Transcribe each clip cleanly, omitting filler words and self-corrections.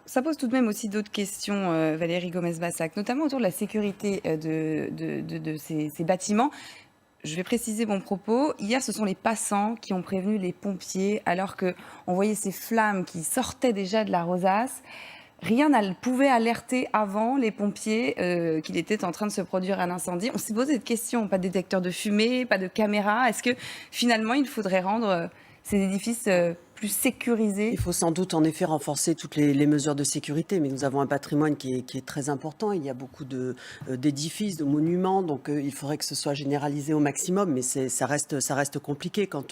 Ça pose tout de même aussi d'autres questions, Valérie Gomez-Bassac, notamment autour de la sécurité, de ces bâtiments. Je vais préciser mon propos. Hier, ce sont les passants qui ont prévenu les pompiers alors qu'on voyait ces flammes qui sortaient déjà de la rosace. Rien ne pouvait alerter avant les pompiers qu'il était en train de se produire un incendie. On s'est posé cette question, pas de détecteur de fumée, pas de caméra. Est-ce que finalement il faudrait rendre ces édifices plus sécurisés? Il faut sans doute en effet renforcer toutes les mesures de sécurité, mais nous avons un patrimoine qui est très important. Il y a beaucoup d'édifices, de monuments, donc il faudrait que ce soit généralisé au maximum, mais ça reste compliqué. Quant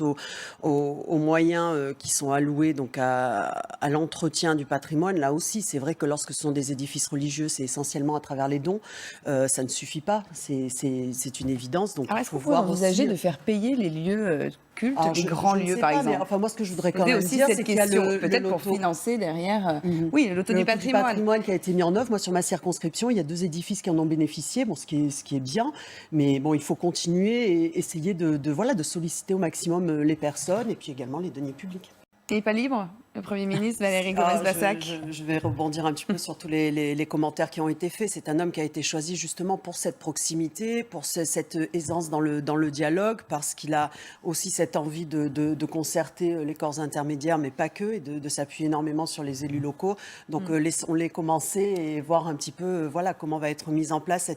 aux moyens qui sont alloués donc à l'entretien du patrimoine, là aussi, c'est vrai que lorsque ce sont des édifices religieux, c'est essentiellement à travers les dons. Ça ne suffit pas, c'est une évidence. Donc Alors, il est-ce faut qu'on pourrait voir envisager aussi. de faire payer les lieux cultes, Alors, les grands je ne lieux, sais par pas, mais exemple? enfin, moi, ce que je voudrais quand Poser même aussi dire, cette c'est qu'il y a question, le peut-être pour loto. financer derrière, Mhm. oui, le loto Le du loto du patrimoine. patrimoine qui a été mis en œuvre. Moi, sur ma circonscription, il y a 2 édifices qui en ont bénéficié, bon, ce qui est bien. Mais bon, il faut continuer et essayer voilà, de solliciter au maximum les personnes et puis également les deniers publics. Il n'est pas libre, le Premier ministre Valérie Ah, Gomez-Bassac? je vais rebondir un petit peu sur tous les commentaires qui ont été faits. C'est un homme qui a été choisi justement pour cette proximité, pour cette aisance dans le dialogue, parce qu'il a aussi cette envie de concerter les corps intermédiaires, mais pas que, et de s'appuyer énormément sur les élus locaux. Donc laissons-les commencer et voir un petit peu voilà, comment va être mise en place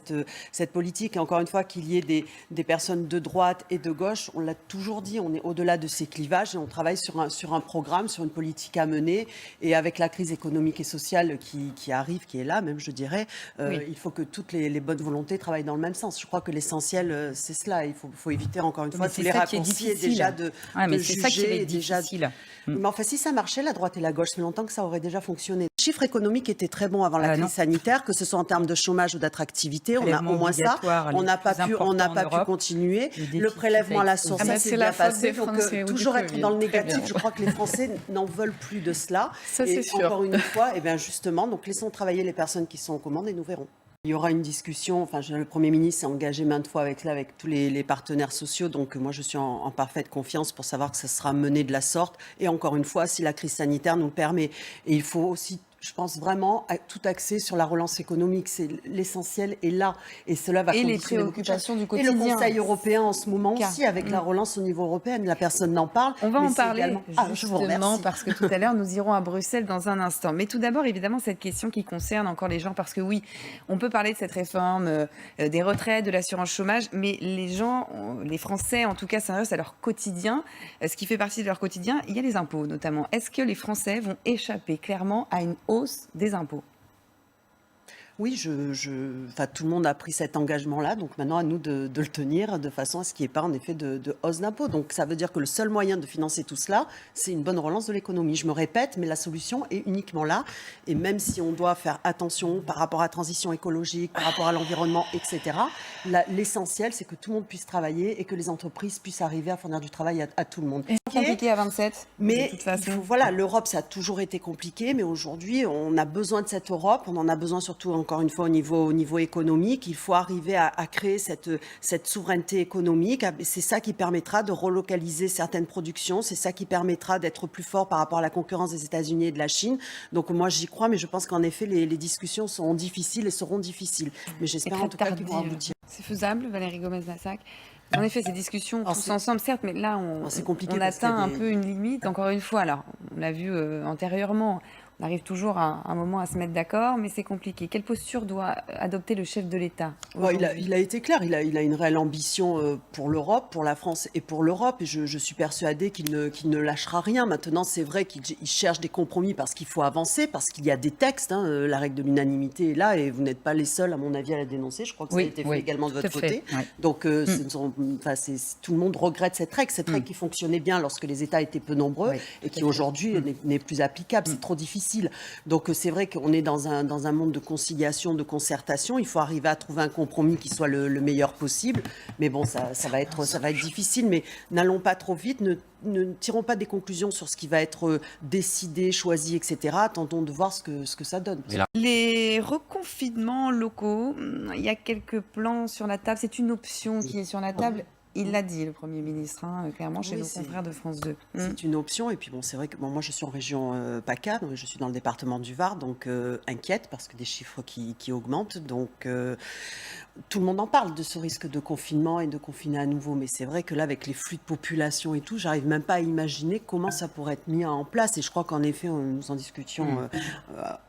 cette politique. Et encore une fois, qu'il y ait des personnes de droite et de gauche, on l'a toujours dit, on est au-delà de ces clivages et on travaille sur un programme, sur une politique à mener. Et avec la crise économique et sociale qui arrive, qui est là même, je dirais, Oui. il faut que toutes les bonnes volontés travaillent dans le même sens. Je crois que l'essentiel, c'est cela. Il faut éviter, encore une fois, Mais tous c'est les ça qui est raccourcis et difficile. déjà Ouais, mais de c'est ça qui va juger. être difficile. Mais enfin, si ça marchait, la droite et la gauche, ça fait longtemps que ça aurait déjà fonctionné. Les chiffres économiques étaient très bons avant la crise Non. sanitaire, que ce soit en termes de chômage ou d'attractivité. On a Prélèvements au moins ça. obligatoires, On les n'a plus pas pu importants en Europe. continuer. Le Le déficit prélèvement a à la explosé. source, ça c'est s'est la bien faute passé. des Donc, Français ou du toujours être Covid. dans le Très négatif, bien. je crois que les Français n'en veulent plus de cela. Ça, c'est Et sûr. encore une fois, eh bien justement, donc laissons travailler les personnes qui sont aux commandes et nous verrons. Il y aura une discussion, enfin le Premier ministre s'est engagé maintes fois avec tous les partenaires sociaux, donc moi je suis en parfaite confiance pour savoir que ça sera mené de la sorte. Et encore une fois, si la crise sanitaire nous le permet. Et il faut aussi, je pense vraiment, tout axer sur la relance économique. C'est l'essentiel est là. Et cela va Et les conditionner beaucoup de choses. préoccupations du Et le quotidien. Conseil européen en ce moment aussi, avec la relance au niveau européen, la personne n'en parle. On va mais en c'est parler également- Ah, je vous justement remercie. parce que tout à l'heure nous irons à Bruxelles dans un instant. Mais tout d'abord évidemment cette question qui concerne encore les gens parce que oui, on peut parler de cette réforme des retraites, de l'assurance chômage, mais les gens, les Français en tout cas s'intéressent à leur quotidien, ce qui fait partie de leur quotidien. Il y a les impôts notamment. Est-ce que les Français vont échapper clairement à une hausse des impôts? Oui, enfin, tout le monde a pris cet engagement-là, donc maintenant à nous de le tenir de façon à ce qu'il n'y ait pas en effet de hausse d'impôts. Donc ça veut dire que le seul moyen de financer tout cela, c'est une bonne relance de l'économie. Je me répète, mais la solution est uniquement là. Et même si on doit faire attention par rapport à la transition écologique, par rapport à l'environnement, etc., l'essentiel, c'est que tout le monde puisse travailler et que les entreprises puissent arriver à fournir du travail à tout le monde. C'est compliqué à 27 Mais de toute façon. voilà, l'Europe, ça a toujours été compliqué, mais aujourd'hui, on a besoin de cette Europe. On en a besoin surtout, encore une fois, au niveau économique. Il faut arriver à créer cette souveraineté économique. C'est ça qui permettra de relocaliser certaines productions. C'est ça qui permettra d'être plus fort par rapport à la concurrence des États-Unis et de la Chine. Donc moi, j'y crois, mais je pense qu'en effet, les discussions seront difficiles et seront difficiles. Mais j'espère en tout cas qu'ils vont aboutir. C'est faisable, Valérie Gomez-Bassac? En effet, ces discussions tous ensemble, certes, mais là, c'est compliqué on parce qu'il y a atteint un des- peu une limite. Encore une fois, alors, on l'a vu antérieurement, on arrive toujours à un moment à se mettre d'accord, mais c'est compliqué. Quelle posture doit adopter le chef de l'État Il a été clair, il a une réelle ambition pour l'Europe, pour la France et pour l'Europe, et je suis persuadée qu'il ne lâchera rien. Maintenant, c'est vrai qu'il cherche des compromis parce qu'il faut avancer, parce qu'il y a des textes, hein, la règle de l'unanimité est là, et vous n'êtes pas les seuls, à mon avis, à la dénoncer. Je crois que ça a été fait également de votre côté. Ouais. Donc, tout le monde regrette cette règle qui fonctionnait bien lorsque les États étaient peu nombreux, et qui aujourd'hui n'est plus applicable. C'est trop difficile. Donc, c'est vrai qu'on est dans un monde de conciliation, de concertation. Il faut arriver à trouver un compromis qui soit le meilleur possible. Mais bon, ça va être difficile. Mais n'allons pas trop vite, ne tirons pas des conclusions sur ce qui va être décidé, choisi, etc. Attendons de voir ce que ça donne. Les reconfinements locaux, il y a quelques plans sur la table. C'est une option qui est sur la table. Il l'a dit, le Premier ministre, hein, clairement, chez Oui, nos confrères de France 2. c'est une option. Et puis bon, c'est vrai que bon, moi je suis en région PACA, donc je suis dans le département du Var, donc inquiète parce que des chiffres qui augmentent. Donc tout le monde en parle de ce risque de confinement et de confiner à nouveau. Mais c'est vrai que là, avec les flux de population et tout, j'arrive même pas à imaginer comment ça pourrait être mis en place. Et je crois qu'en effet, nous en discutions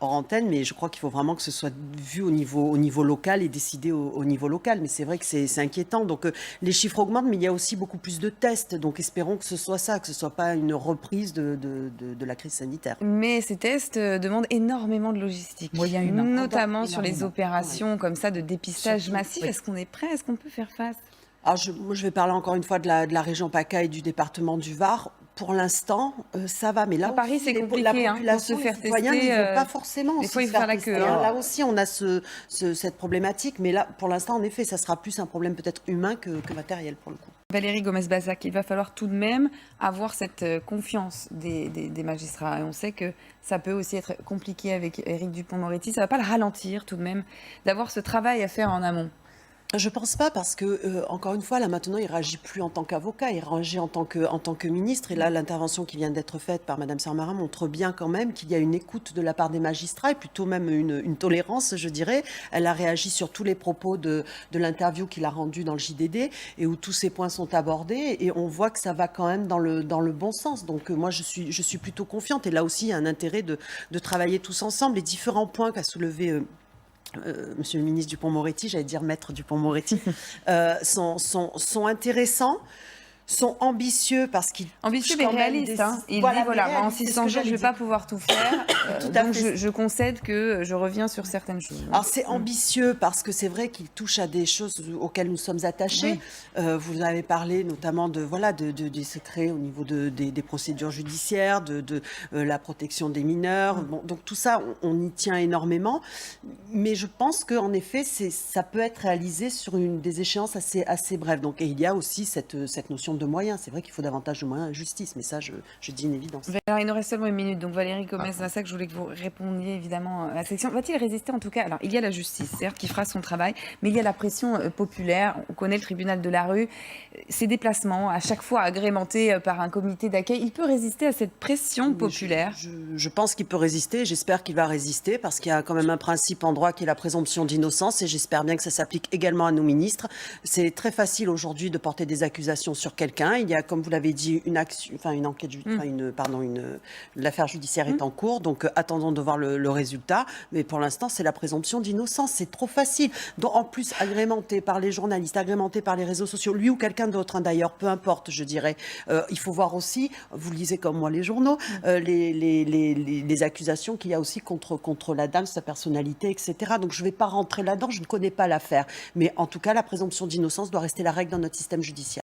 hors antenne, mais je crois qu'il faut vraiment que ce soit vu au niveau local et décidé au niveau local. Mais c'est vrai que c'est inquiétant. Donc les chiffres augmentent, mais il y a aussi beaucoup plus de tests. Donc espérons que ce soit ça, que ce soit pas une reprise de la crise sanitaire. Mais ces tests demandent énormément de logistique, Moyens humains. notamment sur les Énormément. opérations comme ça de dépistage Surtout, massif. oui. Est-ce qu'on est prêt? Est-ce qu'on peut faire face? Alors moi, je vais parler encore une fois de la région PACA et du département du Var. Pour l'instant, ça va. Mais là À Paris, aussi, c'est compliqué, la hein, population, pour se faire les citoyens tester, n'y veulent pas forcément des se fois, il faut faire la tester. queue, hein. Là aussi, on a cette problématique. Mais là, pour l'instant, en effet, ça sera plus un problème peut-être humain que matériel pour le coup. Valérie Gomez-Bazac, il va falloir tout de même avoir cette confiance des magistrats. Et on sait que ça peut aussi être compliqué avec Éric Dupond-Moretti. Ça ne va pas le ralentir tout de même d'avoir ce travail à faire en amont. Je pense pas parce que, encore une fois, là maintenant, il réagit plus en tant qu'avocat, il réagit en tant que ministre. Et là, l'intervention qui vient d'être faite par Madame Sarmarin montre bien quand même qu'il y a une écoute de la part des magistrats et plutôt même une tolérance, je dirais. Elle a réagi sur tous les propos de l'interview qu'il a rendue dans le JDD et où tous ces points sont abordés. Et on voit que ça va quand même dans le bon sens. Donc moi, je suis plutôt confiante. Et là aussi, il y a un intérêt de travailler tous ensemble. Les différents points qu'a soulevé Monsieur le ministre Dupond-Moretti, j'allais dire Maître Dupond-Moretti, sont intéressants, sont ambitieux parce qu'ils Ambitieux touchent mais quand même réaliste. Hein. Il Voilà, dit, voilà, mais moi, en réaliste, c'est ce 600 que jours, je ne vais j'allais pas pouvoir tout faire. Tout à Donc, fait. je concède que je reviens sur certaines choses. Alors c'est ambitieux parce que c'est vrai qu'il touche à des choses auxquelles nous sommes attachés. Vous avez parlé notamment des secrets au niveau des procédures judiciaires, de la protection des mineurs. Bon, donc tout ça, on y tient énormément. Mais je pense qu'en effet, ça peut être réalisé sur des échéances assez brèves. Donc, et il y a aussi cette notion de moyens. C'est vrai qu'il faut davantage de moyens à la justice, mais ça, je dis une évidence. Alors, il nous reste seulement une minute. Donc, Valérie Gomez-Bazac, je voulais que vous répondiez évidemment à la section. Va-t-il résister en tout cas? Alors, il y a la justice, certes, qui fera son travail, mais il y a la pression populaire. On connaît le tribunal de la rue. Ses déplacements, à chaque fois agrémentés par un comité d'accueil. Il peut résister à cette pression populaire? Je pense qu'il peut résister. J'espère qu'il va résister parce qu'il y a quand même un principe en droit qui est la présomption d'innocence et j'espère bien que ça s'applique également à nos ministres. C'est très facile aujourd'hui de porter des accusations sur quelqu'un. Il y a, comme vous l'avez dit, l'affaire judiciaire est en cours, donc attendons de voir le résultat. Mais pour l'instant, c'est la présomption d'innocence. C'est trop facile. Donc, en plus, agrémenté par les journalistes, agrémenté par les réseaux sociaux, lui ou quelqu'un d'autre, hein, d'ailleurs, peu importe, je dirais. Il faut voir aussi, vous lisez comme moi les journaux, les accusations qu'il y a aussi contre la dame, sa personnalité, etc. Donc, je ne vais pas rentrer là-dedans, je ne connais pas l'affaire. Mais en tout cas, la présomption d'innocence doit rester la règle dans notre système judiciaire.